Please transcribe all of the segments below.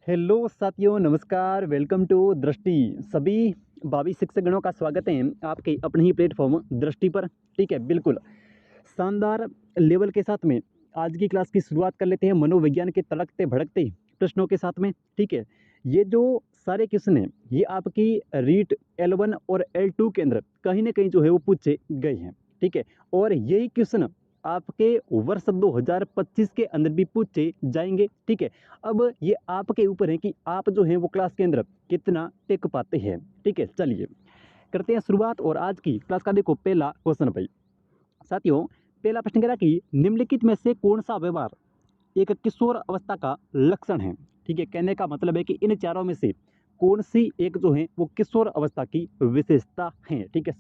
Hello साथियों, नमस्कार। Welcome to दृष्टि। सभी भावी शिक्षकगणों का स्वागत है आपके अपने ही प्लेटफॉर्म दृष्टि पर। ठीक है, बिल्कुल शानदार लेवल के साथ में आज की क्लास की शुरुआत कर लेते हैं मनोविज्ञान के तड़कते भड़कते प्रश्नों के साथ में। ठीक है, ये जो सारे क्वेश्चन हैं ये आपकी रीट L1 और L2 के अंदर कहीं ना कहीं जो है वो पूछे गए हैं। ठीक है, और यही क्वेश्चन आपके वर्ष 2025 के अंदर भी पूछे जाएंगे। ठीक है, अब ये आपके ऊपर है कि आप जो है वो क्लास के अंदर कितना टेक पाते हैं। ठीक है, चलिए करते हैं शुरुआत। और आज की क्लास का देखो पहला क्वेश्चन भाई साथियों, पहला प्रश्न कह रहा कि निम्नलिखित में से कौन सा व्यवहार एक किशोर अवस्था का लक्षण है। ठीक है, कहने का मतलब है कि इन चारों में से कौन सी एक जो है वो किशोर अवस्था की विशेषता है। ठीक है,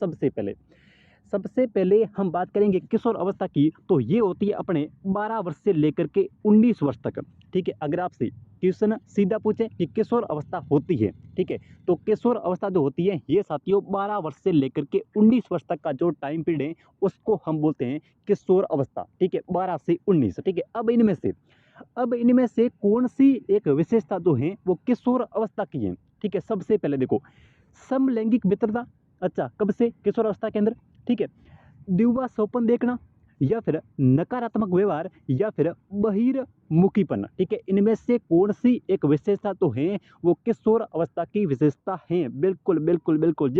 सबसे पहले हम बात करेंगे किशोर अवस्था की, तो ये होती है अपने 12 वर्ष से लेकर के 19 वर्ष तक। ठीक है, अगर आपसे क्वेश्चन सीधा पूछे कि किशोर अवस्था होती है, ठीक है, तो किशोर अवस्था जो होती है ये साथियों 12 वर्ष से लेकर के 19 वर्ष तक का जो टाइम पीरियड है उसको हम बोलते हैं किशोर अवस्था। ठीक है, 12 से 19। ठीक है, अब इनमें से कौन सी एक विशेषता जो है वो किशोर अवस्था की है। ठीक है, सबसे पहले देखो समलैंगिक मित्रता। अच्छा, कब से? किशोर अवस्था के अंदर। ठीक है, दिव्या स्वप्न देखना, या फिर नकारात्मक व्यवहार, या फिर बहिर्मुखीपन। ठीक है, इनमें से कौन सी एक विशेषता तो है वो किशोर अवस्था की विशेषता है। बिल्कुल बिल्कुल बिल्कुल,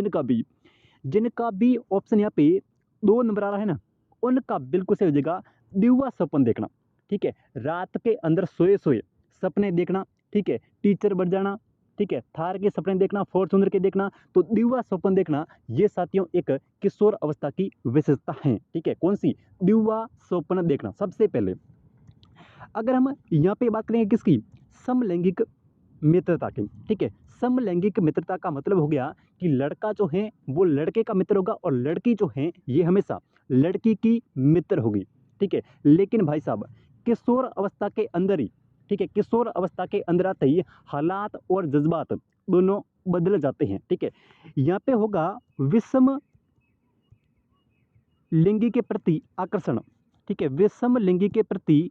जिनका भी ऑप्शन यहाँ पे 2 नंबर आ रहा है ना, उनका बिल्कुल सही हो जाएगा दिव्या स्वप्न देखना। ठीक है, रात के अंदर सोए सोए सपने देखना। ठीक है, टीचर बन जाना। ठीक है, थार के सपने देखना, फॉर्च्यूनर के देखना, तो दिव्या स्वप्न देखना ये साथियों एक किशोर अवस्था की विशेषता है। ठीक है, कौन सी? दिव्या स्वप्न देखना सबसे पहले। अगर हम यहाँ पे बात करेंगे किसकी? समलैंगिक मित्रता की। ठीक है, समलैंगिक मित्रता का मतलब हो गया कि लड़का जो है वो लड़के का मित्र होगा और लड़की जो है ये हमेशा लड़की की मित्र होगी। ठीक है, लेकिन भाई साहब किशोर अवस्था के अंदर ही, ठीक है, किशोर अवस्था के अंदर आते ही हालात और जज्बात दोनों बदल जाते हैं। ठीक है, यहाँ पे होगा विषम लिंगी के प्रति आकर्षण। ठीक है, विषम लिंगी के प्रति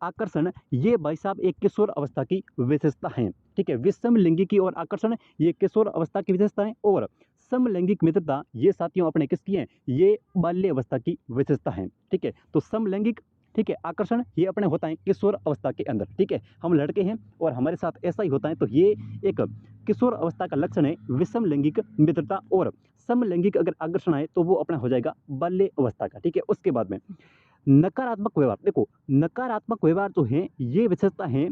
आकर्षण ये भाई साहब एक किशोर अवस्था की विशेषता है। ठीक है, विषम लिंगी की और आकर्षण ये किशोर अवस्था की विशेषता है, और समलैंगिक मित्रता ये साथियों अपने किसकी है? ये बाल्य अवस्था की विशेषता है। ठीक है, तो समलैंगिक, ठीक है, आकर्षण ये अपने होता है किशोर अवस्था के अंदर। ठीक है, हम लड़के हैं और हमारे साथ ऐसा ही होता है, तो ये एक किशोर अवस्था का लक्षण है विषम लैंगिक मित्रता। और समलैंगिक अगर आकर्षण आए तो वो अपना हो जाएगा बाल्य अवस्था का। ठीक है, उसके बाद में नकारात्मक व्यवहार। देखो नकारात्मक व्यवहार जो है ये विशेषता है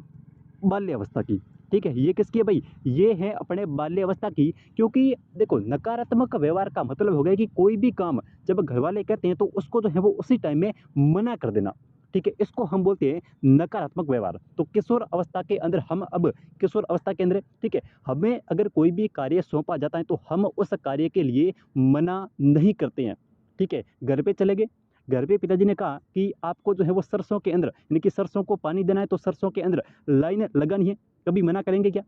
बाल्य अवस्था की। ठीक है, ये किसकी है भाई? ये है अपने बाल्य अवस्था की। क्योंकि देखो नकारात्मक व्यवहार का मतलब हो गया कि कोई भी काम जब घर वाले कहते हैं तो उसको जो है वो उसी टाइम में मना कर देना। ठीक है, इसको हम बोलते हैं नकारात्मक व्यवहार। तो किशोर अवस्था के अंदर हम अब किशोर अवस्था के अंदर, ठीक है, हमें अगर कोई भी कार्य सौंपा जाता है तो हम उस कार्य के लिए मना नहीं करते हैं। ठीक है, घर पे चले गए, घर पे पिताजी ने कहा कि आपको जो है वो सरसों के अंदर यानी कि सरसों को पानी देना है, तो सरसों के अंदर लाइन लगानी है। कभी मना करेंगे क्या?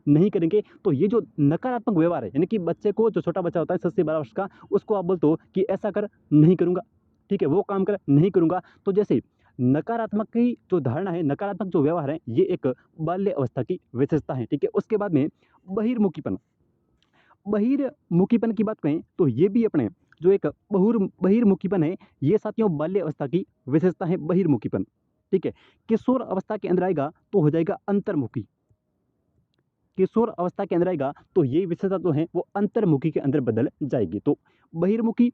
नहीं करेंगे। तो ये जो नकारात्मक व्यवहार है यानी कि बच्चे को, जो छोटा बच्चा होता है 7 से 12 वर्ष का, उसको आप बोलते हो कि ऐसा कर, नहीं करूंगा। ठीक है, वो काम कर, नहीं करूंगा। तो जैसे नकारात्मक की जो धारणा है, नकारात्मक जो व्यवहार है, ये एक बाल्य अवस्था की विशेषता है। ठीक है, उसके बाद में बहिर्मुखीपन। बहिर्मुखीपन की बात करें तो ये भी अपने जो एक बहिर्मुखीपन है ये साथियों बाल्य अवस्था की विशेषता है, बहिर्मुखीपन। ठीक है, किशोर अवस्था के अंदर आएगा तो हो जाएगा अंतर्मुखी। किशोर अवस्था के अंदर आएगा तो ये विशेषता जो है वो अंतर्मुखी के अंदर बदल जाएगी। तो बहिर्मुखी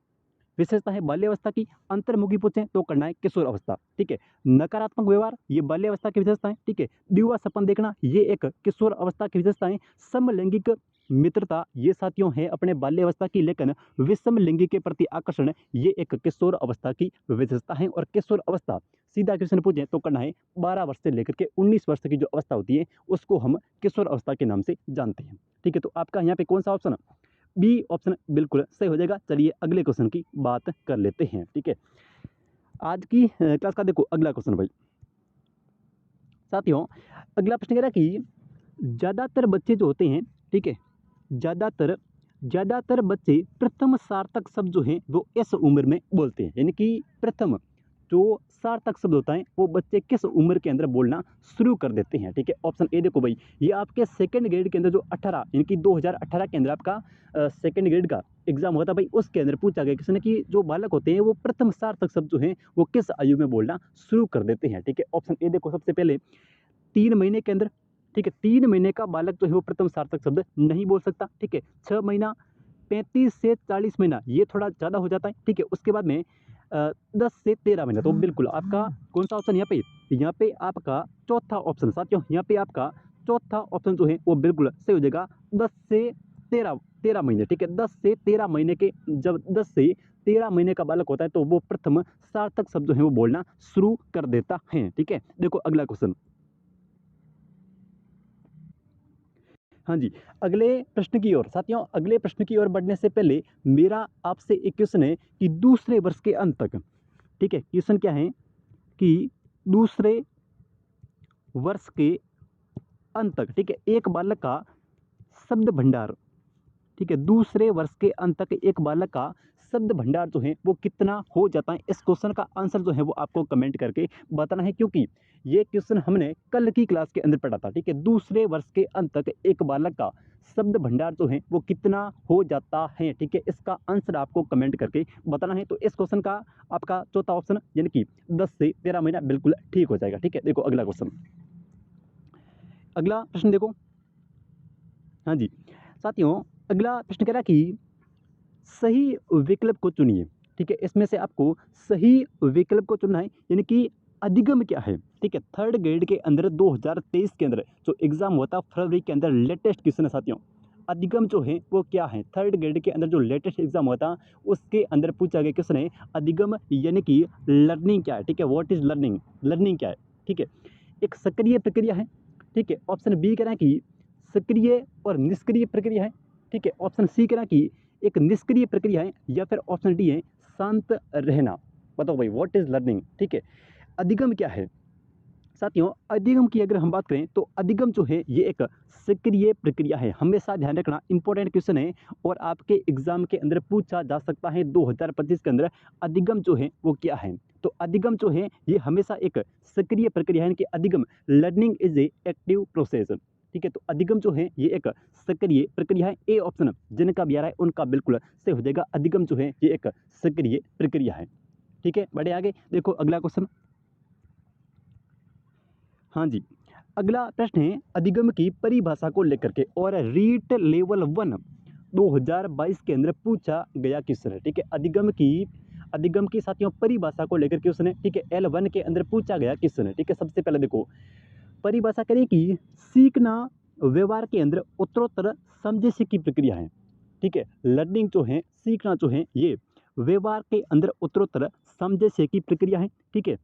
विशेषता है बाल्य अवस्था की, अंतर्मुखी पूछे तो करना है किशोर अवस्था। ठीक है, नकारात्मक व्यवहार ये बाल्य अवस्था की विशेषता है। ठीक है, दिव्या सपन देखना ये एक किशोर अवस्था की विशेषता है। समलैंगिक मित्रता ये साथियों है अपने बाल्य अवस्था की, लेकिन विषम लिंगी के प्रति आकर्षण ये एक किशोर अवस्था की विशेषता है। और किशोर अवस्था सीधा क्वेश्चन पूछे तो करना है 12 वर्ष से लेकर के 19 वर्ष की जो अवस्था होती है उसको हम किशोर अवस्था के नाम से जानते हैं। ठीक है, तो आपका यहाँ पे कौन सा ऑप्शन? बी ऑप्शन बिल्कुल सही हो जाएगा। चलिए अगले क्वेश्चन की बात कर लेते हैं। ठीक है, आज की क्लास का देखो अगला क्वेश्चन भाई साथियों, अगला प्रश्न कह रहा है कि ज़्यादातर बच्चे जो होते हैं, ठीक है, ज़्यादातर बच्चे प्रथम सार्थक शब्द जो हैं वो इस उम्र में बोलते हैं। यानी कि प्रथम जो सार्थक शब्द होता है वो बच्चे किस उम्र के अंदर बोलना शुरू कर देते हैं। ठीक है, ऑप्शन ए देखो भाई, ये आपके सेकंड ग्रेड के अंदर जो 18 यानी कि 2018 के अंदर आपका सेकंड ग्रेड का एग्जाम हुआ था भाई, उसके अंदर पूछा गया किसी ने कि जो बालक होते हैं वो प्रथम सार्थक शब्द जो हैं वो किस आयु में बोलना शुरू कर देते हैं। ठीक है, ऑप्शन ए देखो, सबसे पहले 3 महीने के अंदर। ठीक है, 3 महीने का बालक जो है वो प्रथम सार्थक शब्द नहीं बोल सकता। ठीक है, 6 महीना, 35 से 40 महीना ये थोड़ा ज़्यादा हो जाता है। ठीक है, उसके बाद में 10 से 13 महीना। तो बिल्कुल आपका कौन सा ऑप्शन यहाँ पे आपका चौथा ऑप्शन साथियों, यहाँ पे आपका चौथा ऑप्शन जो है वो बिल्कुल सही हो जाएगा, 10 से 13 महीने। ठीक है, 10 से 13 महीने के, जब 10 से 13 महीने का बालक होता है तो वो प्रथम सार्थक शब्द जो है वो बोलना शुरू कर देता है। ठीक है, देखो अगला क्वेश्चन। हाँ जी, अगले प्रश्न की ओर साथियों, अगले प्रश्न की ओर बढ़ने से पहले मेरा आपसे एक क्वेश्चन है कि दूसरे वर्ष के अंत तक, ठीक है, क्वेश्चन क्या है कि दूसरे वर्ष के अंत तक, ठीक है, एक बालक का शब्द भंडार, ठीक है, दूसरे वर्ष के अंत तक एक बालक का शब्द भंडार जो है वो कितना हो जाता है। इस क्वेश्चन का आंसर जो है वो आपको कमेंट करके बताना है, क्योंकि ये क्वेश्चन हमने कल की क्लास के अंदर पढ़ा था। ठीक है, दूसरे वर्ष के अंत तक एक बालक का शब्द भंडार जो है वो कितना हो जाता है। ठीक है, इसका आंसर आपको कमेंट करके बताना है। तो इस क्वेश्चन का आपका चौथा ऑप्शन यानी कि 10 से 13 महीना बिल्कुल ठीक हो जाएगा। ठीक है, देखो अगला क्वेश्चन, अगला प्रश्न देखो। हाँ जी साथियों, अगला प्रश्न कह रहा है कि सही विकल्प को चुनिए। ठीक है, इसमें से आपको सही विकल्प को चुनना है, यानी कि अधिगम क्या है। ठीक है, थर्ड ग्रेड के अंदर 2023 के अंदर जो एग्जाम हुआ था फरवरी के अंदर, लेटेस्ट क्वेश्चन है साथियों। अधिगम जो है वो क्या है, थर्ड ग्रेड के अंदर जो लेटेस्ट एग्जाम हुआ था उसके अंदर पूछा गया क्वेश्चन है अधिगम यानी कि लर्निंग क्या है। ठीक है, व्हाट इज लर्निंग, लर्निंग क्या है। ठीक है, एक सक्रिय प्रक्रिया है। ठीक है, ऑप्शन बी कह रहा है कि सक्रिय और निष्क्रिय प्रक्रिया है। ठीक है, ऑप्शन सी कह रहा है कि एक निष्क्रिय प्रक्रिया है, या फिर ऑप्शन डी है शांत रहना। बताओ भाई व्हाट इज लर्निंग। ठीक है, अधिगम क्या है साथियों, अधिगम की अगर हम बात करें तो अधिगम जो है ये एक सक्रिय प्रक्रिया है। हमेशा ध्यान रखना, इंपॉर्टेंट क्वेश्चन है और आपके एग्जाम के अंदर पूछा जा सकता है 2025 के अंदर, अधिगम जो है वो क्या है। तो अधिगम जो है ये हमेशा एक सक्रिय प्रक्रिया है, कि अधिगम learning is a active process. ठीक है, तो अधिगम जो है ये एक सक्रिय प्रक्रिया है। ए ऑप्शन जिनका भी आ रहा है उनका बिल्कुल सही हो जाएगा, अधिगम जो है ये एक सक्रिय प्रक्रिया है। ठीक है, बढ़े आगे, देखो अगला क्वेश्चन। हाँ जी, अगला प्रश्न है अधिगम की परिभाषा को लेकर के, और रीट लेवल 1 2022 के अंदर पूछा गया क्वेश्चन है। ठीक है, अधिगम की साथियों परिभाषा को लेकर क्वेश्चन है। ठीक है, L1 के अंदर पूछा गया क्वेश्चन है। ठीक है, सबसे पहले देखो परिभाषा करें कि सीखना व्यवहार के अंदर उत्तरोत्तर समझे की प्रक्रिया है। ठीक है, लर्निंग जो है, सीखना जो है ये व्यवहार के अंदर उत्तरोत्तर समझे की प्रक्रिया है। ठीक है,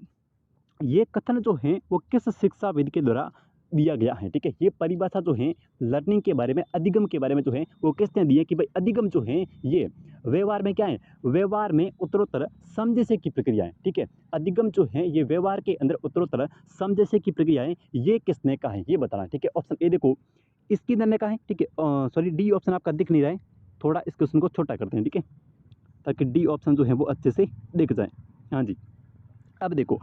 ये कथन जो है वो किस शिक्षाविद के द्वारा दिया गया है। ठीक है, ये परिभाषा जो है लर्निंग के बारे में, अधिगम के बारे में जो है वो किसने दी है कि भाई अधिगम जो है ये व्यवहार में क्या है, व्यवहार में उत्तरोत्तर समझे की प्रक्रिया है। ठीक है, अधिगम जो है ये व्यवहार के अंदर उत्तरोत्तर समझे की प्रक्रिया है, ये किसने कहा है ये बताना। ठीक है, ऑप्शन ए देखो स्किनर ने कहा है। ठीक है, सॉरी डी ऑप्शन आपका दिख नहीं रहा है, थोड़ा इस क्वेश्चन को छोटा करते हैं। ठीक है, ताकि डी ऑप्शन जो है वो अच्छे से दिख जाए। हाँ जी, अब देखो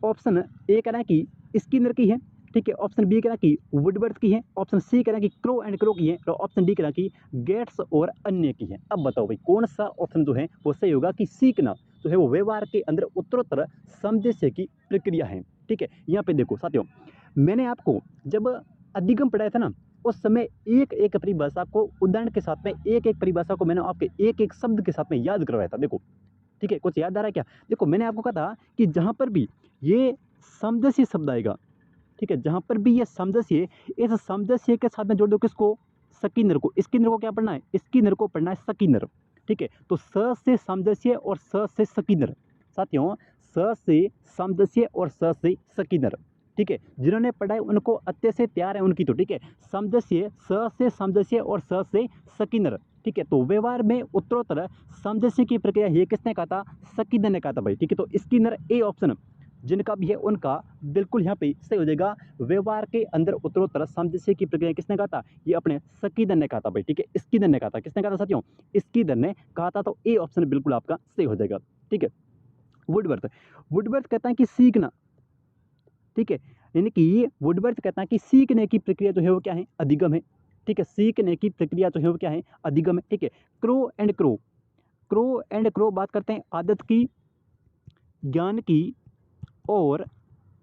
ऑप्शन ए कह रहा है कि स्किनर की है। ठीक है, ऑप्शन बी कह रहा है कि वुडवर्थ की है, ऑप्शन सी कह रहा है कि क्रो एंड क्रो की है, और ऑप्शन डी कह रहा है कि गेट्स और अन्य की है। अब बताओ भाई कौन सा ऑप्शन जो है वो सही होगा कि सीखना जो है वो व्यवहार के अंदर उत्तरोत्तर समझे की प्रक्रिया है। ठीक है, यहाँ पे देखो साथियों, मैंने आपको जब अधिगम पढ़ाया था ना उस समय एक एक परिभाषा को उदाहरण के साथ में, एक एक परिभाषा को मैंने आपके एक एक शब्द के साथ में याद करवाया था। देखो ठीक है, कुछ याद आ रहा है क्या। देखो मैंने आपको कहा था कि जहाँ पर भी ये समजस्य शब्द आएगा, ठीक है, जहाँ पर भी ये समजस्य, इस समजस्य के साथ में जोड़ दो किसको, स्किनर को। स्किनर को क्या पढ़ना है, स्किनर को पढ़ना है स्किनर। ठीक है, तो स से समजस्य और स से स्किनर साथियों, स से समजस्य और स से स्किनर। ठीक है, जिन्होंने पढ़ा है उनको अच्छे से तैयार है उनकी तो। ठीक है, समजस्य, स से समजस्य और स से स्किनर। ठीक है, तो व्यवहार में उत्तरोत्तर समजस्य की प्रक्रिया ये किसने कहा था, स्किनर ने कहा था भाई। ठीक है, तो स्किनर ए ऑप्शन जिनका भी है उनका बिल्कुल यहाँ पे सही हो जाएगा। व्यवहार के अंदर उत्तरोत्तर समझे की प्रक्रिया किसने कहा था, ये अपने स्किनर ने कहा था भाई। ठीक है, स्किनर ने कहा था, किसने कहा था साथियों, स्किनर ने कहा था। तो ए ऑप्शन बिल्कुल आपका सही हो जाएगा। ठीक है, वुडवर्थ। वुडवर्थ कहता है कि सीखना, ठीक है, यानी कि वुडवर्थ कहता है कि सीखने की प्रक्रिया जो है वो क्या है, अधिगम है। ठीक है, सीखने की प्रक्रिया जो है वो क्या है, अधिगम है। ठीक है, crow and crow, crow and crow बात करते हैं आदत की, ज्ञान की और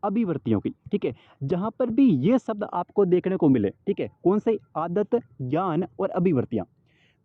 अभिवर्तियों की। ठीक है, जहां पर भी ये शब्द आपको देखने को मिले, ठीक है, कौन से, आदत, ज्ञान और अभिवर्तियां।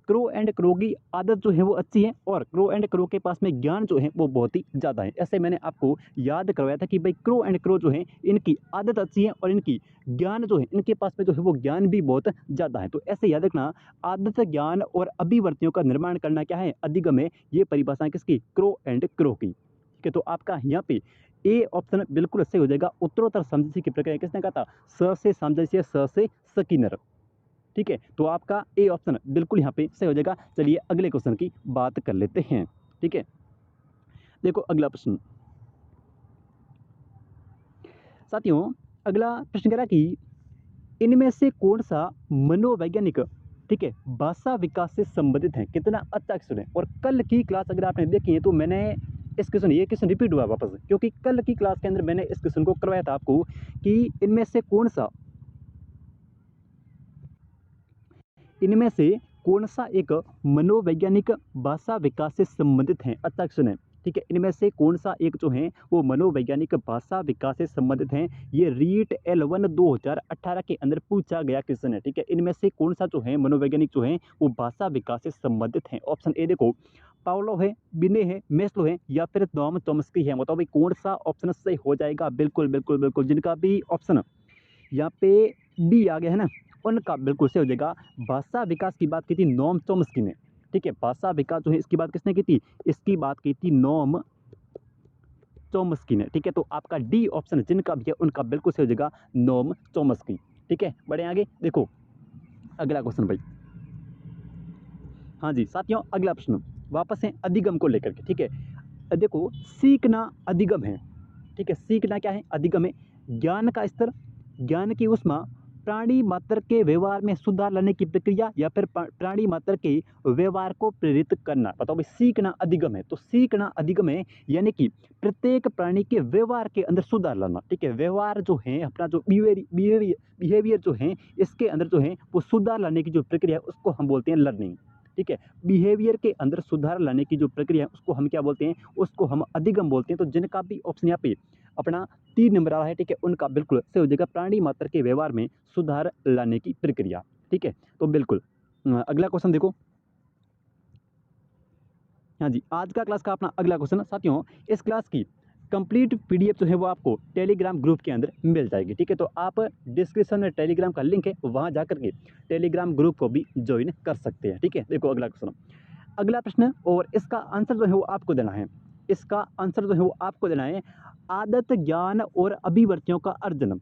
क्रो एंड क्रो की आदत जो है वो अच्छी है और क्रो एंड क्रो के पास में ज्ञान जो है वो बहुत ही ज़्यादा है। ऐसे मैंने आपको याद करवाया था कि भाई क्रो एंड क्रो जो है इनकी आदत अच्छी है और इनकी ज्ञान जो है, इनके पास में जो है वो ज्ञान भी बहुत ज़्यादा है। तो ऐसे याद रखना, आदत, ज्ञान और अभिवर्तियों का निर्माण करना क्या है, अधिगम है। ये परिभाषा किसकी, क्रो एंड क्रो की। ठीक है, तो आपका यहाँ पे ए ऑप्शन बिल्कुल सही हो जाएगा। उत्तरोत्तर समझ की प्रक्रिया किसने कहा था, स से सामंजस्य, स से स्किनर। ठीक है, तो आपका ए ऑप्शन बिल्कुल यहाँ पे सही हो जाएगा। चलिए अगले क्वेश्चन की बात कर लेते हैं। ठीक है, देखो अगला प्रश्न साथियों, अगला प्रश्न कह रहा है कि इनमें से कौन सा मनोवैज्ञानिक, ठीक है, भाषा विकास से संबंधित है। कितना अच्छा क्वेश्चन है। और कल की क्लास अगर आपने देखी है तो मैंने इस क्वेश्चन, ये क्वेश्चन रिपीट हुआ वापस, क्योंकि कल की क्लास के अंदर मैंने इस क्वेश्चन को करवाया था आपको कि इनमें से कौन सा एक मनोवैज्ञानिक भाषा विकास से संबंधित है। अच्छा क्वेश्चन है। ठीक है, इनमें से कौन सा एक जो है वो मनोवैज्ञानिक भाषा विकास से संबंधित है। ये रीट L1 2018 के अंदर पूछा गया क्वेश्चन है। ठीक है, इनमें से कौन सा जो है मनोवैज्ञानिक जो है वो भाषा विकास से संबंधित है। ऑप्शन ए देखो, पावलोव है, बिने है, मेस्लो है या फिर नोम चॉम्स्की है। बताओ भाई कौन सा ऑप्शन सही हो जाएगा। बिल्कुल बिल्कुल बिल्कुल, जिनका भी ऑप्शन यहाँ पे डी आ गया है ना, उनका बिल्कुल सही हो जाएगा। भाषा विकास की बात की थी नोम चॉम्स्की ने। ठीक है, भाषा विकास जो है इसकी बात किसने की थी, इसकी बात की थी नोम चॉम्स्की ने। ठीक है, तो आपका डी ऑप्शन जिनका भी है उनका बिल्कुल सही हो जाएगा, नोम चॉम्स्की। ठीक है, बढ़े आगे। देखो अगला क्वेश्चन भाई। हाँ जी साथियों, अगला प्रश्न वापस है अधिगम को लेकर के। ठीक है, देखो सीखना अधिगम है। ठीक है, सीखना क्या है, अधिगम है। ज्ञान का स्तर, ज्ञान की उष्मा, प्राणी मात्र के व्यवहार में सुधार लाने की प्रक्रिया या फिर प्राणी मात्र के व्यवहार को प्रेरित करना। बताओ भाई सीखना अधिगम है, तो सीखना अधिगम है यानी कि प्रत्येक प्राणी के व्यवहार के अंदर सुधार लाना। ठीक है, व्यवहार जो है अपना जो बिहेवियर जो है इसके अंदर जो है वो सुधार लाने की जो प्रक्रिया है उसको हम बोलते हैं लर्निंग। ठीक है, बिहेवियर के अंदर सुधार लाने की जो प्रक्रिया है उसको हम क्या बोलते हैं, उसको हम अधिगम बोलते हैं। तो जिनका भी ऑप्शन यहाँ पे अपना 3 नंबर आ रहा है, ठीक है, उनका बिल्कुल सही हो जाएगा, प्राणी मात्र के व्यवहार में सुधार लाने की प्रक्रिया। ठीक है, तो बिल्कुल अगला क्वेश्चन देखो। हाँ जी, आज का क्लास का अपना अगला क्वेश्चन साथियों, इस क्लास की कंप्लीट पीडीएफ जो है वो आपको टेलीग्राम ग्रुप के अंदर मिल जाएगी। ठीक है, तो आप डिस्क्रिप्शन में टेलीग्राम का लिंक है, वहाँ जा करके टेलीग्राम ग्रुप को भी ज्वाइन कर सकते हैं। ठीक है, देखो अगला क्वेश्चन, अगला प्रश्न और इसका आंसर जो है वो आपको देना है। इसका आंसर जो है वो आपको देना है, आदत, ज्ञान और अभिवर्तियों का अर्जन।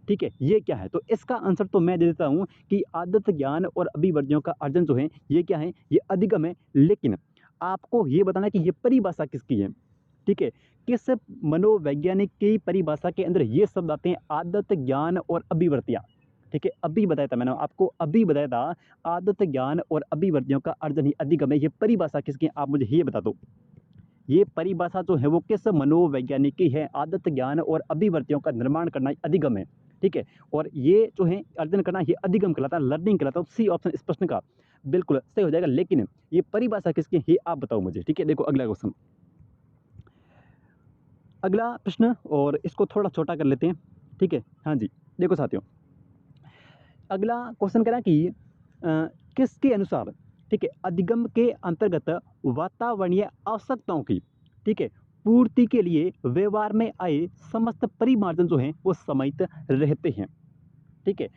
ठीक है, ये क्या है, तो इसका आंसर तो मैं दे देता हूँ कि आदत, ज्ञान और अभिवर्तियों का अर्जन जो है ये क्या है, ये अधिगम है। लेकिन आपको ये बताना है कि ये परिभाषा किसकी है। ठीक है, किस मनोवैज्ञानिक की परिभाषा के अंदर ये शब्द आते हैं, आदत, ज्ञान और अभिवर्तियाँ। ठीक है, अभी बताया था मैंने आपको, अभी बताया था आदत, ज्ञान और अभिवर्तियों का अर्जन ही अधिगम है। ये परिभाषा किसकी है, आप मुझे ये बता दो। ये परिभाषा जो है वो किस मनोवैज्ञानिक की है, आदत, ज्ञान और अभिवर्तियों का निर्माण करना अधिगम है। ठीक है, और ये जो है अर्जन करना ये अधिगम कहलाता है, लर्निंग कहलाता है। सी ऑप्शन इस प्रश्न का बिल्कुल सही हो जाएगा। लेकिन ये परिभाषा किसकी है ये आप बताओ मुझे। ठीक है, देखो अगला क्वेश्चन, अगला प्रश्न और इसको थोड़ा छोटा कर लेते हैं। ठीक है, हाँ जी, देखो साथियों, अगला क्वेश्चन कह रहा है कि किसके अनुसार, ठीक है, अधिगम के अंतर्गत वातावरणीय आवश्यकताओं की, ठीक है, पूर्ति के लिए व्यवहार में आए समस्त परिमार्जन जो हैं वो समाहित रहते हैं। ठीक है,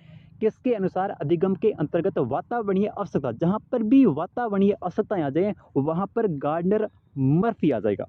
किसके अनुसार अधिगम के अंतर्गत वातावरणीय आवश्यकता, जहां पर भी वातावरणीय आवश्यकताएं आ जाए वहां पर गार्डनर मर्फी आ जाएगा।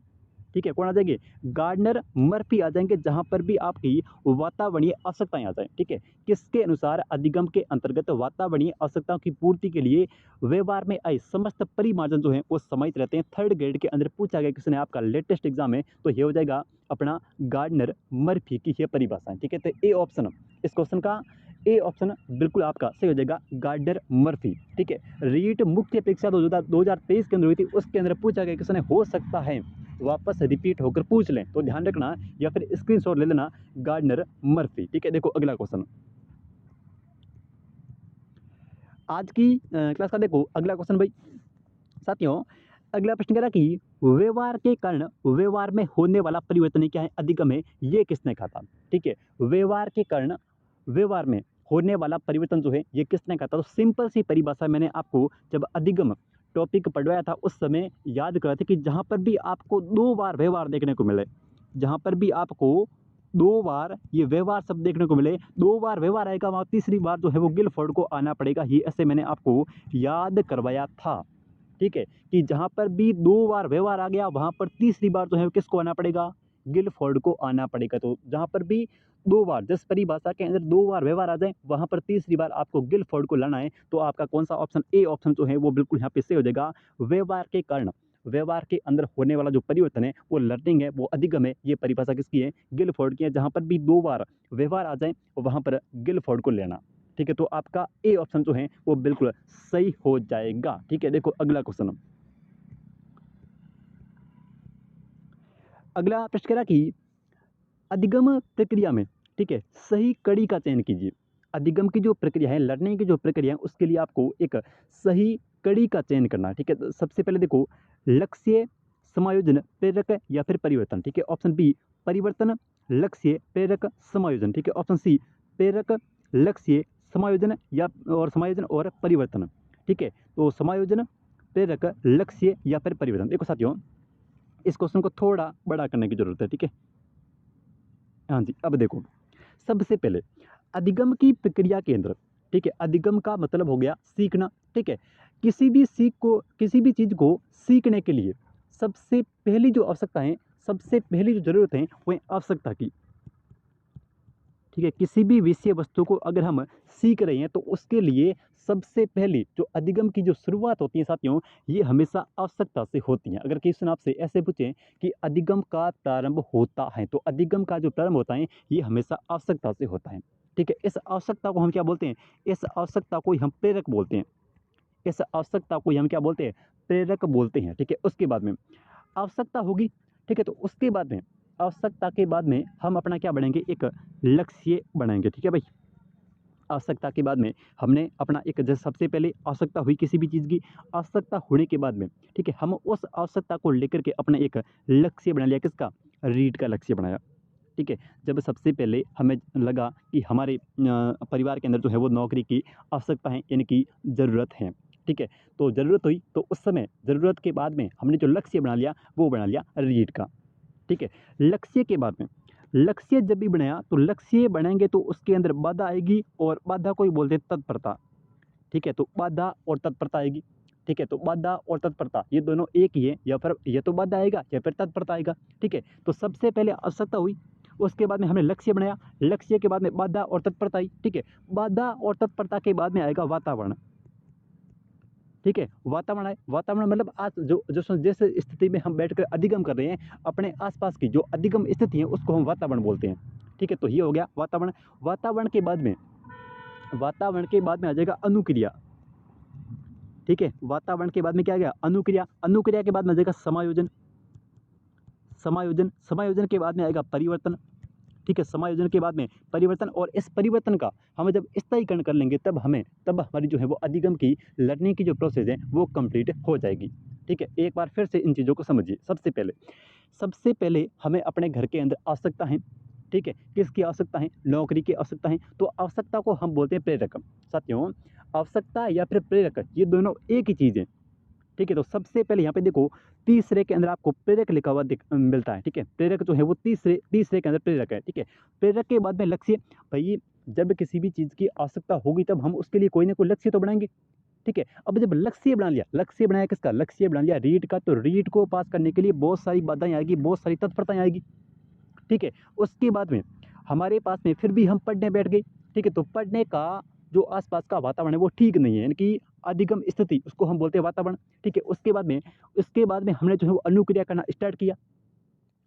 ठीक है, कौन आ जाएंगे, गार्डनर मर्फी आ जाएंगे जहां पर भी आपकी वातावरणीय आवश्यकताएं आ जाए। ठीक है, किसके अनुसार अधिगम के अंतर्गत वातावरणीय आवश्यकताओं की पूर्ति के लिए व्यवहार में आए समस्त परिमार्जन जो है वो समाहित रहते हैं। 3rd ग्रेड के अंदर पूछा गया, किसने आपका लेटेस्ट एग्जाम है, तो ये हो जाएगा अपना गार्डनर मर्फी की ये परिभाषा है। ठीक है, तो ए ऑप्शन इस क्वेश्चन का ए ऑप्शन बिल्कुल आपका सही हो जाएगा, गार्डनर मर्फी। ठीक है, रीट मुख्य परीक्षा 2023 के अंदर हुई थी, उसके अंदर पूछा गया क्वेश्चन हो सकता है वापस रिपीट होकर पूछ लें, तो ध्यान रखना या फिर स्क्रीनशॉट ले लेना, गार्डनर मर्फी। ठीक है, देखो अगला क्वेश्चन आज की क्लास का, देखो अगला क्वेश्चन भाई साथियों। अगला प्रश्न कह रहा कि व्यवहार के कारण व्यवहार में होने वाला परिवर्तन क्या है, अधिगम है, ये किसने कहा था। ठीक है, व्यवहार के कारण व्यवहार में होने वाला परिवर्तन जो है ये किसने कहा था। तो सिंपल सी परिभाषा मैंने आपको जब अधिगम टॉपिक पढ़वाया था उस समय याद करा था कि जहाँ पर भी आपको 2 बार व्यवहार देखने को मिले, जहाँ पर भी आपको 2 बार ये व्यवहार शब्द देखने को मिले, 2 बार व्यवहार आएगा, वहाँ तीसरी बार जो है वो गिलफोर्ड को आना पड़ेगा, ये ऐसे मैंने आपको याद करवाया था। ठीक है, कि जहाँ पर भी 2 बार व्यवहार आ गया वहाँ पर तीसरी बार जो है किसको आना पड़ेगा, गिलफोर्ड को आना पड़ेगा। तो जहाँ पर भी 2 बार, जिस परिभाषा के अंदर 2 बार व्यवहार आ जाए वहाँ पर तीसरी बार आपको गिलफोर्ड को लाना है, तो आपका कौन सा ऑप्शन, ए ऑप्शन जो है वो बिल्कुल यहाँ पे सही हो जाएगा। व्यवहार के कारण व्यवहार के अंदर होने वाला जो परिवर्तन है वो लर्निंग है, वो अधिगम है, ये परिभाषा किसकी है, गिलफोर्ड की है। जहाँ पर भी 2 बार व्यवहार आ जाए वहाँ पर गिलफोर्ड को लेना। ठीक है, तो आपका ए ऑप्शन जो है वो बिल्कुल सही हो जाएगा। ठीक है, देखो अगला क्वेश्चन, अगला प्रश्न कह रहा कि अधिगम प्रक्रिया में, ठीक है, सही कड़ी का चयन कीजिए। अधिगम की जो प्रक्रिया है, लर्निंग की जो प्रक्रिया है, उसके लिए आपको एक सही कड़ी का चयन करना है। ठीक है, तो सबसे पहले देखो, लक्ष्य, समायोजन, प्रेरक या फिर परिवर्तन। ठीक है, ऑप्शन बी परिवर्तन, लक्ष्य, प्रेरक, समायोजन। ठीक है, ऑप्शन सी प्रेरक, लक्ष्य, समायोजन या और समायोजन और परिवर्तन। ठीक है, तो समायोजन, प्रेरक, लक्ष्य या फिर परिवर्तन। देखो साथियों, इस क्वेश्चन को थोड़ा बड़ा करने की जरूरत है। ठीक है, हाँ जी, अब देखो, सबसे पहले अधिगम की प्रक्रिया के अंदर, ठीक है, अधिगम का मतलब हो गया सीखना। ठीक है, किसी भी किसी भी चीज़ को सीखने के लिए सबसे पहली जो आवश्यकता है, सबसे पहली जो जरूरत है वो है आवश्यकता की। ठीक है, किसी भी विषय वस्तु को अगर हम सीख रहे हैं तो उसके लिए सबसे पहले जो अधिगम की जो शुरुआत होती है साथियों, ये हमेशा आवश्यकता से होती है। अगर क्वेश्चन आपसे ऐसे पूछें कि अधिगम का प्रारंभ होता है, तो अधिगम का जो प्रारंभ होता है ये हमेशा आवश्यकता से होता है। ठीक है, इस आवश्यकता को हम क्या बोलते हैं, इस आवश्यकता को ही हम प्रेरक बोलते हैं। इस आवश्यकता को ही हम क्या बोलते हैं, प्रेरक बोलते हैं। ठीक है, उसके बाद में आवश्यकता होगी। ठीक है, तो उसके बाद में आवश्यकता के बाद में हम अपना क्या बनाएंगे, एक लक्ष्य बनाएंगे। ठीक है भाई, आवश्यकता के बाद में हमने अपना एक, जैसे सबसे पहले आवश्यकता हुई किसी भी चीज़ की, आवश्यकता होने के बाद में, ठीक है, हम उस आवश्यकता को लेकर के अपना एक लक्ष्य बना लिया, किसका, रीड का लक्ष्य बनाया। ठीक है, जब सबसे पहले हमें लगा कि हमारे परिवार के अंदर जो है वो नौकरी की आवश्यकता है, यानी कि ज़रूरत है। ठीक है, तो ज़रूरत हुई तो उस समय ज़रूरत के बाद में हमने जो लक्ष्य बना लिया वो बना लिया रीड का। ठीक है, लक्ष्य के बाद में, लक्ष्य जब भी बनाया तो लक्ष्य बनाएंगे तो उसके अंदर बाधा आएगी, और बाधा को ही बोलते हैं तत्परता। ठीक है, तो बाधा और तत्परता आएगी। ठीक है, तो बाधा और तत्परता ये दोनों एक ही है, या फिर ये तो बाधा आएगा या फिर तत्परता आएगा। ठीक है, तो सबसे पहले आवश्यकता हुई, उसके बाद में हमने लक्ष्य बनाया, लक्ष्य के बाद में बाधा और तत्परता आई। ठीक है, बाधा और तत्परता के बाद में आएगा वातावरण। ठीक है, वातावरण है, वातावरण मतलब आज जो जिस स्थिति में हम बैठकर अधिगम कर रहे हैं, अपने आसपास की जो अधिगम स्थिति है उसको हम वातावरण बोलते हैं। ठीक है, तो ये हो गया वातावरण। वातावरण के बाद में, वातावरण के बाद में आ जाएगा अनुक्रिया। ठीक है, वातावरण के बाद में क्या आ गया, अनुक्रिया। अनुक्रिया के बाद में आ जाएगा समायोजन। समायोजन, समायोजन के बाद में आएगा परिवर्तन। ठीक है, समायोजन के बाद में परिवर्तन, और इस परिवर्तन का हम जब स्थायीकरण कर लेंगे तब हमारी जो है वो अधिगम की लर्निंग की जो प्रोसेस है वो कंप्लीट हो जाएगी। ठीक है, एक बार फिर से इन चीज़ों को समझिए। सबसे पहले हमें अपने घर के अंदर आवश्यकता है। ठीक है, किसकी आवश्यकता है, नौकरी की आवश्यकता है, तो आवश्यकता को हम बोलते हैं प्रेरक। साथियों, आवश्यकता या फिर प्रेरक ये दोनों एक ही चीज़ है। ठीक है, तो सबसे पहले यहाँ पे देखो, तीसरे के अंदर आपको प्रेरक लिखा हुआ मिलता है। ठीक है, प्रेरक जो है वो तीसरे के अंदर प्रेरक है। ठीक है, प्रेरक के बाद में लक्ष्य। भाई जब किसी भी चीज़ की आवश्यकता होगी तब हम उसके लिए कोई ना कोई लक्ष्य तो बनाएंगे। ठीक है, अब जब लक्ष्य बना लिया, लक्ष्य बनाया किसका, लक्ष्य बना लिया रीड का, तो रीड को पास करने के लिए बहुत सारी बाधाएं आएगी, बहुत सारी तत्परताएं आएगी। ठीक है, उसके बाद में हमारे पास में फिर भी हम पढ़ने बैठ गए। ठीक है, तो पढ़ने का जो आसपास का वातावरण है वो ठीक नहीं है, यानी कि अधिगम स्थिति, उसको हम बोलते हैं वातावरण। ठीक है, उसके बाद में हमने जो है वो अनुक्रिया करना स्टार्ट किया।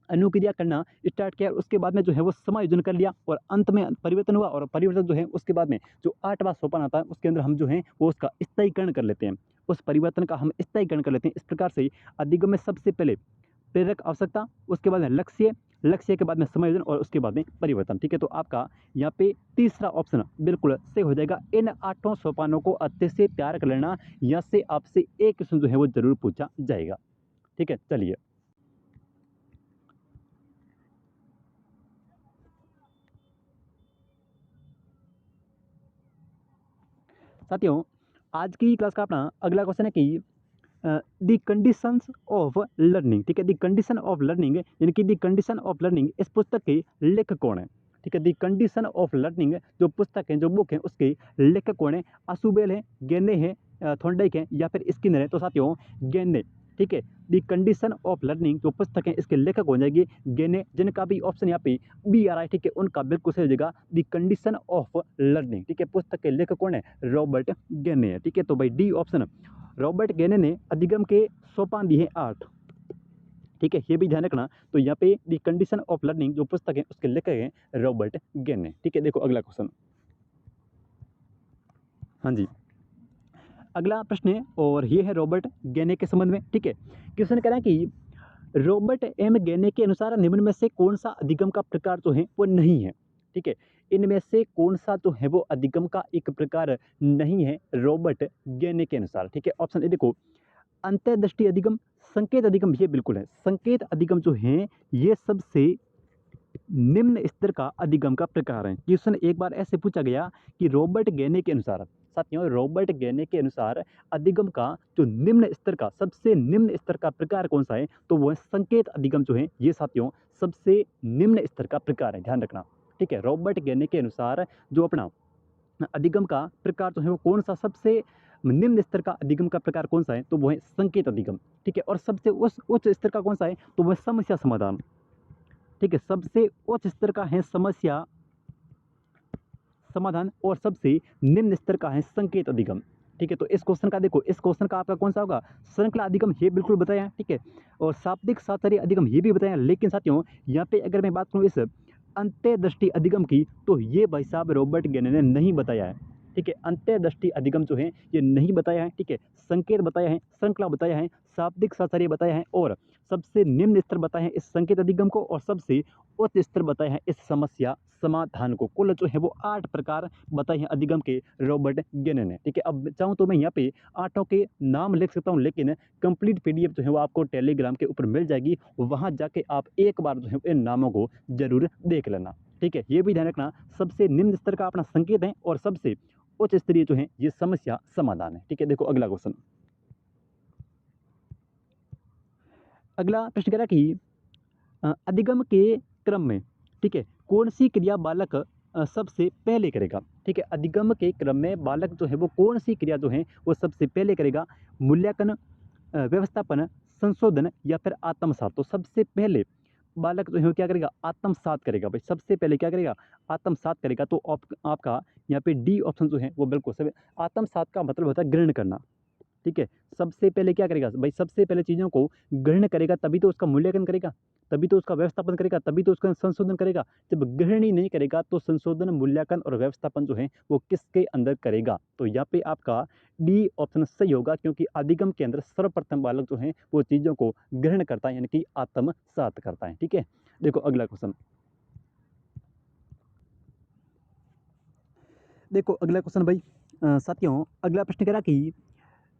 अनुक्रिया करना स्टार्ट किया, उसके बाद में जो है वो समायोजन कर लिया और अंत में परिवर्तन हुआ, और परिवर्तन जो है उसके बाद में जो 8वां सोपान आता है उसके अंदर हम जो है वो उसका स्थायीकरण कर लेते हैं, उस परिवर्तन का हम स्थायीकरण कर लेते हैं। इस प्रकार से अधिगम में सबसे पहले प्रेरक आवश्यकता, उसके बाद में लक्ष्य, लक्ष्य के बाद में समायोजन और उसके बाद में परिवर्तन। ठीक है, तो आपका यहाँ पे तीसरा ऑप्शन बिल्कुल सही हो जाएगा। इन 8 सोपानों को अच्छे से तैयार कर लेना, यहाँ से आपसे एक क्वेश्चन जो है वो जरूर पूछा जाएगा। ठीक है, चलिए साथियों, आज की क्लास का अपना अगला क्वेश्चन है कि द कंडीशंस ऑफ लर्निंग। ठीक है, द कंडीशन ऑफ लर्निंग, यानी कि द कंडीशन ऑफ लर्निंग इस पुस्तक के लेखक कौन है? ठीक है, द कंडीशन ऑफ लर्निंग जो पुस्तक है, जो बुक है, उसके लेखक कौन है? आशुबेल है, गेने है, थॉर्नडाइक है, या फिर स्किनर है? तो साथियों गेने। ठीक है, द कंडीशन ऑफ लर्निंग जो पुस्तक है इसके लेखक हो जाएगी गेने, जिनका भी ऑप्शन यहाँ पे बी आ रहा है। ठीक है, उनका बिल्कुल सही हो जाएगा द कंडीशन ऑफ लर्निंग। ठीक है, पुस्तक के लेखक कौन है? रॉबर्ट गेने है। ठीक है, तो भाई डी ऑप्शन। रॉबर्ट गेने ने अधिगम के सोपान दिए हैं 8। ठीक है, ये भी ध्यान रखना। तो यहाँ पे द कंडीशन ऑफ लर्निंग जो पुस्तक है उसके लेखक हैं रॉबर्ट गेने। ठीक है, देखो अगला क्वेश्चन। हाँ जी, अगला प्रश्न है और ये है रॉबर्ट गेने के संबंध में। ठीक है, क्वेश्चन कह रहा है कि रॉबर्ट एम गेने के अनुसार निम्न में से कौन सा अधिगम का प्रकार जो है वो नहीं है? ठीक है, इनमें से कौन सा जो है वो अधिगम का एक प्रकार नहीं है रॉबर्ट गेने के अनुसार? ठीक है, ऑप्शन ए देखो, अंतर्दृष्टि अधिगम, संकेत अधिगम, ये बिल्कुल है। संकेत अधिगम जो है ये सबसे निम्न स्तर का अधिगम का प्रकार है। क्वेश्चन एक बार ऐसे पूछा गया कि रॉबर्ट गेने के अनुसार, साथियों रॉबर्ट गेने के अनुसार अधिगम का जो निम्न स्तर का, सबसे निम्न स्तर का प्रकार कौन सा है? तो वो है संकेत अधिगम जो है ये साथियों सबसे निम्न स्तर का प्रकार है, ध्यान रखना। ठीक है, रॉबर्ट गेने के अनुसार जो अपना अधिगम का प्रकार जो है वो कौन सा, सबसे निम्न स्तर का अधिगम का प्रकार कौन सा है? तो वो है संकेत अधिगम। ठीक है, और सबसे उच्च स्तर का कौन सा है? तो वह समस्या समाधान। ठीक है, सबसे उच्च स्तर का है समस्या समाधान और सबसे निम्न स्तर का है संकेत अधिगम। ठीक है, तो इस क्वेश्चन का देखो, इस क्वेश्चन का आपका कौन सा होगा? श्रृंखला अधिगम, ये बिल्कुल बताया है। ठीक है, और शाब्दिक साहचर्य अधिगम ये भी बताया है। लेकिन साथियों यहाँ पे अगर मैं बात करूँ इस अंतर्दृष्टि अधिगम की, तो ये भाई साहब रॉबर्ट गेने ने नहीं बताया है। ठीक है, अंतर्दृष्टि अधिगम जो है ये नहीं बताया है। ठीक है, संकेत बताया है, श्रृंखला बताया है, शाब्दिक साहचर्य बताया है, और सबसे निम्न स्तर बताया है इस संकेत अधिगम को, और सबसे उच्च स्तर बताया है इस समस्या समाधान को। कुल जो है वो 8 प्रकार बताए हैं अधिगम के रॉबर्ट गेने ने। ठीक है, अब चाहूँ तो मैं यहाँ पे 8 के नाम लिख सकता हूँ, लेकिन कंप्लीट पीडीएफ जो है वो आपको टेलीग्राम के ऊपर मिल जाएगी, वहाँ जाके आप एक बार जो है इन नामों को जरूर देख लेना। ठीक है, ये भी ध्यान रखना, सबसे निम्न स्तर का अपना संकेत है और सबसे उच्च स्तरीय जो है ये समस्या समाधान है। ठीक है, देखो अगला क्वेश्चन। अगला प्रश्न कह रहा है कि अधिगम के क्रम में, ठीक है, कौन सी क्रिया बालक सबसे पहले करेगा? ठीक है, अधिगम के क्रम में बालक जो है वो कौन सी क्रिया जो है वो सबसे पहले करेगा? मूल्यांकन, व्यवस्थापन, संशोधन, या फिर आत्मसात? तो सबसे पहले बालक जो है वो क्या करेगा? आत्मसात करेगा। भाई सबसे पहले क्या करेगा? आत्मसात करेगा। तो आपका यहाँ पे डी ऑप्शन जो है वो बिल्कुल सही। आत्मसात का मतलब होता है ग्रहण करना। ठीक है, सबसे पहले क्या करेगा भाई? सबसे पहले चीज़ों को ग्रहण करेगा, तभी तो उसका मूल्यांकन करेगा, तभी तो उसका व्यवस्थापन करेगा, तभी तो उसका संशोधन करेगा। जब ग्रहण ही नहीं करेगा तो संशोधन, मूल्यांकन और व्यवस्थापन जो है वो किसके अंदर करेगा? तो यहाँ पे आपका डी ऑप्शन सही होगा, क्योंकि अधिगम के अंदर सर्वप्रथम बालक जो है वो चीज़ों को ग्रहण करता है, यानी कि आत्मसात करता है। ठीक है, देखो अगला क्वेश्चन। देखो अगला क्वेश्चन भाई, साथियों अगला प्रश्न कह रहा कि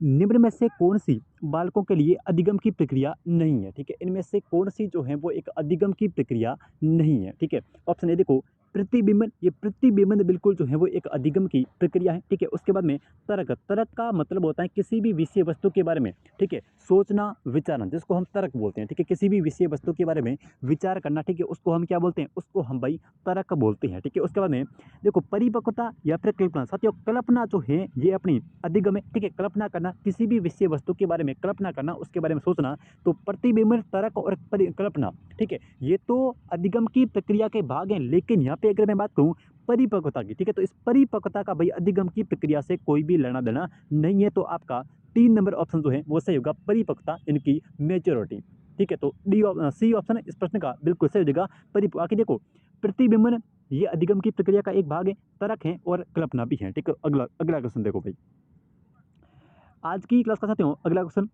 निम्न में से कौन सी बालकों के लिए अधिगम की प्रक्रिया नहीं है? ठीक है, इनमें से कौन सी जो है वो एक अधिगम की प्रक्रिया नहीं है? ठीक है, ऑप्शन ए देखो, प्रतिबिंबन, ये प्रतिबिंबन बिल्कुल जो है वो एक अधिगम की प्रक्रिया है। ठीक है, उसके बाद में तर्क, तर्क का मतलब होता है किसी भी विषय वस्तु के बारे में, ठीक है, सोचना विचारना, जिसको हम तर्क बोलते हैं। ठीक है, किसी भी विषय वस्तु के बारे में विचार करना, ठीक है, उसको हम क्या बोलते हैं? उसको हम भाई तर्क बोलते हैं। ठीक है, उसके बाद में देखो परिपक्वता या फिर कल्पना। साथियों कल्पना जो है ये अपनी अधिगम है। ठीक है, कल्पना करना, किसी भी विषय वस्तु के बारे में कल्पना करना, उसके बारे में सोचना, तो प्रतिबिंबन, तर्क और कल्पना, ठीक है, ये तो अधिगम की प्रक्रिया के भाग हैं। लेकिन यहाँ पे अगर मैं बात करूँ परिपक्वता की, ठीक है, तो इस परिपक्वता का भाई अधिगम की प्रक्रिया से कोई भी लेना देना नहीं है। तो आपका 3 नंबर ऑप्शन जो है वो सही होगा, परिपक्वता, इनकी मेच्योरिटी। ठीक है, तो सी ऑप्शन इस प्रश्न का बिल्कुल सही हो जाएगा परिपूरक। आगे देखो, प्रतिबिंबन ये अधिगम की प्रक्रिया का एक भाग है, तर्क है और कल्पना भी है। ठीक है, अगला अगला क्वेश्चन देखो भाई, आज की क्लास का साथियों अगला क्वेश्चन,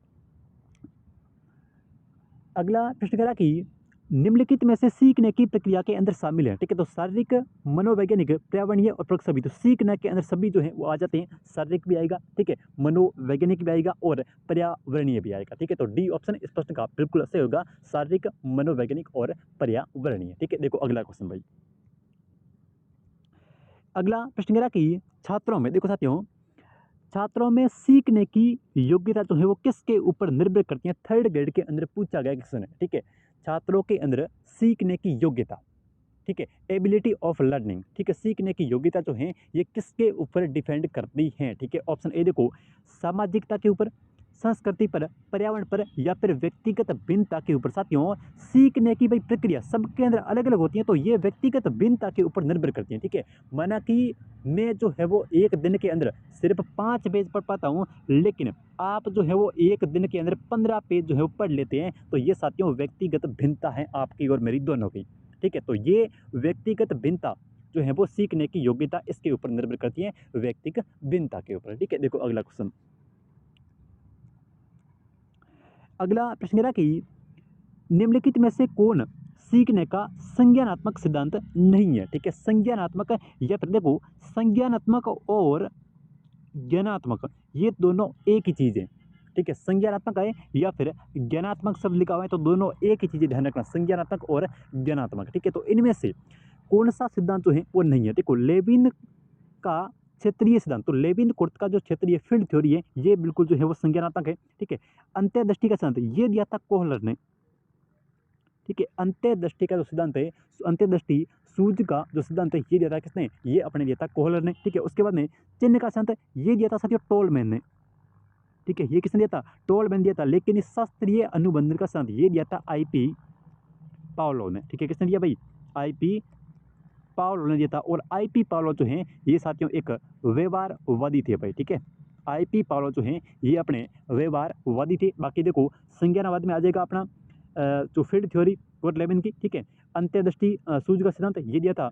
अगला प्रश्न कह रहा कि निम्नलिखित में से सीखने की प्रक्रिया के अंदर शामिल है। ठीक है, तो शारीरिक, मनोवैज्ञानिक, पर्यावरणीय और प्रयोग सभी, तो सीखने के अंदर सभी जो है वो आ जाते हैं। शारीरिक भी आएगा, ठीक है, मनोवैज्ञानिक भी आएगा और पर्यावरणीय भी आएगा। ठीक है, तो डी ऑप्शन इस प्रश्न का बिल्कुल सही होगा, शारीरिक, मनोवैज्ञानिक और पर्यावरणीय। ठीक है, देखो अगला क्वेश्चन भाई, अगला प्रश्न कह रहा कि छात्रों में, देखो साथियों, छात्रों में सीखने की योग्यता जो है वो किसके ऊपर निर्भर करती है। थर्ड ग्रेड के अंदर पूछा गया क्वेश्चन है। ठीक है, छात्रों के अंदर सीखने की योग्यता, ठीक है, एबिलिटी ऑफ लर्निंग, ठीक है, सीखने की योग्यता जो है ये किसके ऊपर डिपेंड करती है। ठीक है, ऑप्शन ए देखो, सामाजिकता के ऊपर, संस्कृति पर, पर्यावरण पर या फिर व्यक्तिगत भिन्नता के ऊपर। साथियों, सीखने की भाई प्रक्रिया सबके अंदर अलग अलग होती है, तो ये व्यक्तिगत भिन्नता के ऊपर निर्भर करती है। ठीक है, माना कि मैं जो है वो एक दिन के अंदर सिर्फ 5 पेज पढ़ पाता हूँ, लेकिन आप जो है वो एक दिन के अंदर 15 पेज जो है वो पढ़ लेते हैं, तो ये साथियों व्यक्तिगत भिन्नता है आपकी और मेरी दोनों की। ठीक है, तो ये व्यक्तिगत भिन्नता जो है वो सीखने की योग्यता इसके ऊपर निर्भर करती है, व्यक्तिगत भिन्नता के ऊपर। ठीक है, देखो अगला क्वेश्चन, अगला प्रश्न कह रहा कि निम्नलिखित में से कौन सीखने का संज्ञानात्मक सिद्धांत नहीं है। ठीक है, संज्ञानात्मक या फिर देखो, संज्ञानात्मक और ज्ञानात्मक ये दोनों एक ही चीज है। ठीक है, संज्ञानात्मक है या फिर ज्ञानात्मक शब्द लिखा हुआ है, तो दोनों एक ही चीज है, ध्यान रखना, संज्ञानात्मक और ज्ञानात्मक। ठीक है, तो इनमें से कौन सा सिद्धांत जो है वो नहीं है। देखो, लेविन का क्षेत्रीय सिद्धांत, तो लेविन कोर्ट का जो क्षेत्रीय फील्ड थ्योरी है ये बिल्कुल जो है वो संज्ञानात्मक है। ठीक है, अंतर्दृष्टि का सिद्धांत ये दिया था कोहलर ने। ठीक है, अंतर्दृष्टि का जो सिद्धांत है, अंतर्दृष्टि सूझ का जो सिद्धांत है ये दिया था किसने, ये अपने दिया था कोहलर ने। ठीक है, उसके बाद में चिन्ह का सिद्धांत ये दिया था साथियों टोलमैन ने। ठीक है, ये किसने दिया था, टोलमैन दिया था, लेकिन इस शास्त्रीय अनुबंधन का सिद्धांत ये दिया था आईपी पावलोव ने। ठीक है, किसने दिया भाई, आईपी पावलोव ने दिया था। और आईपी पावलोव जो है ये साथियों एक व्यवहारवादी थे भाई। ठीक है, आईपी पावलोव जो है ये अपने व्यवहारवादी थे। बाकी देखो, संज्ञानवाद में आ जाएगा अपना जो फील्ड थ्योरी और लेविन की। ठीक है, अंतर्दृष्टि सूझ का सिद्धांत ये दिया था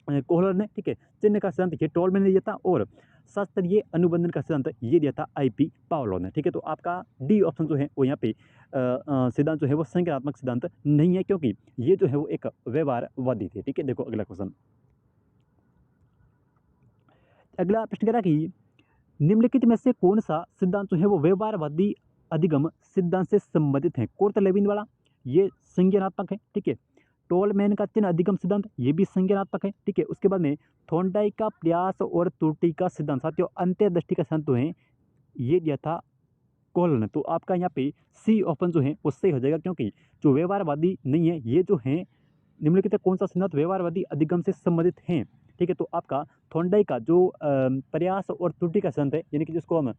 कोहलर ने। ठीक है, चिन्ह का सिद्धांत ये टोलमैन ने दिया था और शास्त्रीय अनुबंधन का सिद्धांत ये दिया था आईपी पावलोव ने। ठीक है, तो आपका डी ऑप्शन जो है वो यहाँ पे सिद्धांत जो है वो संज्ञानात्मक सिद्धांत नहीं है, क्योंकि ये जो है वो एक व्यवहारवादी थे। ठीक है, देखो अगला क्वेश्चन, अगला प्रश्न कह रहा कि निम्नलिखित में से कौन सा सिद्धांत जो है वो व्यवहारवादी अधिगम सिद्धांत से संबंधित है। कोर्ट लेविन वाला ये संज्ञानात्मक है। ठीक है, टोलमैन का चिन्ह अधिगम सिद्धांत ये भी संज्ञानात्मक है। ठीक है, उसके बाद में थॉर्नडाइक का प्रयास और त्रुटि का सिद्धांत, साथियों अंतर्दृष्टि का सिद्धांत जो है ये दिया था कोहलर ने। तो आपका यहाँ पे सी ऑप्शन जो है वो सही हो जाएगा, क्योंकि जो व्यवहारवादी नहीं है, ये जो है निम्नलिखित कौन सा सिद्धांत व्यवहारवादी अधिगम से संबंधित हैं। ठीक है, तो आपका थॉर्नडाइक का जो प्रयास और त्रुटि का सिद्धांत है, यानी कि जिसको हम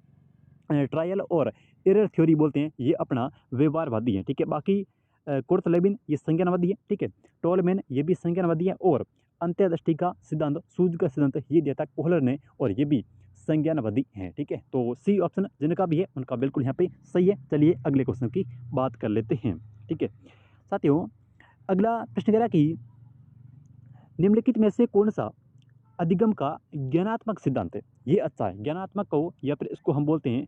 ट्रायल और एरर थ्योरी बोलते हैं, ये अपना व्यवहारवादी है। ठीक है, बाकी कुर्ट लेविन ये संज्ञानवादी है। ठीक है, टोलमैन ये भी संज्ञानवादी है और अंतर्दृष्टि का सिद्धांत सूझ का सिद्धांत ये दिया था कोहलर ने और ये भी संज्ञानवादी हैं। ठीक है, तो सी ऑप्शन जिनका भी है उनका बिल्कुल यहाँ पे सही है। चलिए अगले क्वेश्चन की बात कर लेते हैं। ठीक है साथियों, अगला प्रश्न कह रहा कि निम्नलिखित में से कौन सा अधिगम का ज्ञानात्मक सिद्धांत है। ये अच्छा है, ज्ञानात्मक हो या फिर इसको हम बोलते हैं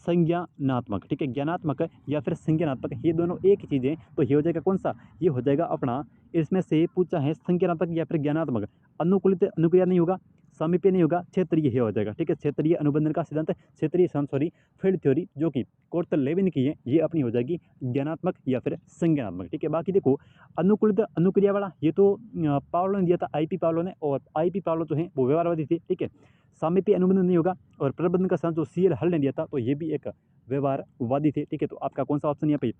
संज्ञानात्मक। ठीक है, ज्ञानात्मक या फिर संज्ञानात्मक ये दोनों एक ही चीज़ है, तो ये हो जाएगा कौन सा, ये हो जाएगा अपना, इसमें से पूछा है संज्ञानात्मक या फिर ज्ञानात्मक। अनुकूलित अनुक्रिया नहीं होगा, सामीप्य नहीं होगा, क्षेत्रीय ही हो जाएगा। ठीक है, क्षेत्रीय अनुबंधन का सिद्धांत, क्षेत्रीय फील्ड थ्योरी जो कि कोर्ट लेविन की है, ये अपनी हो जाएगी ज्ञानात्मक या फिर संज्ञानात्मक। ठीक है, बाकी देखो अनुकूलित अनुक्रिया वाला ये तो पावलोव ने दिया था, आईपी पावलोव ने, और आईपी पावलोव जो है वो व्यवहारवादी थे। ठीक है, सामीप्य अनुबंधन नहीं होगा, और प्रबंधन का सिद्धांत जो सीएल हल ने दिया था, तो ये भी एक व्यवहारवादी थे। ठीक है, तो आपका कौन सा ऑप्शन यहाँ पे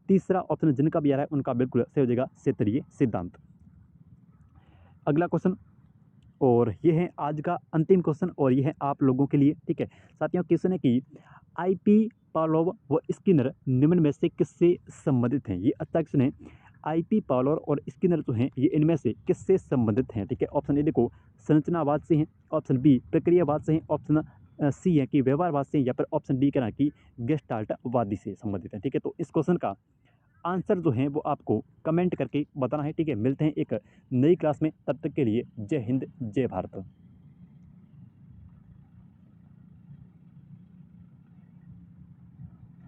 तीसरा ऑप्शन जिनका भी आ रहा है उनका बिल्कुल सही हो जाएगा, क्षेत्रीय सिद्धांत। अगला क्वेश्चन, और ये है आज का अंतिम क्वेश्चन और ये है आप लोगों के लिए। ठीक है साथियों, क्वेश्चन है कि आईपी पावलोव व स्किनर निम्न में से किससे संबंधित हैं। ये अच्छा क्वेश्चन है। आईपी पावलोव और स्किनर जो हैं ये इनमें से किससे संबंधित हैं। ठीक है, ऑप्शन ए देखो संरचनावाद से हैं, ऑप्शन बी प्रक्रियावाद से हैं, ऑप्शन सी है कि व्यवहारवाद से, या फिर ऑप्शन डी कहना कि गेस्टाल्टवादी से संबंधित है। ठीक है, तो इस क्वेश्चन का आंसर जो हैं वो आपको कमेंट करके बताना है, ठीक है। मिलते हैं एक नई क्लास में, तब तक के लिए जय हिंद, जय भारत।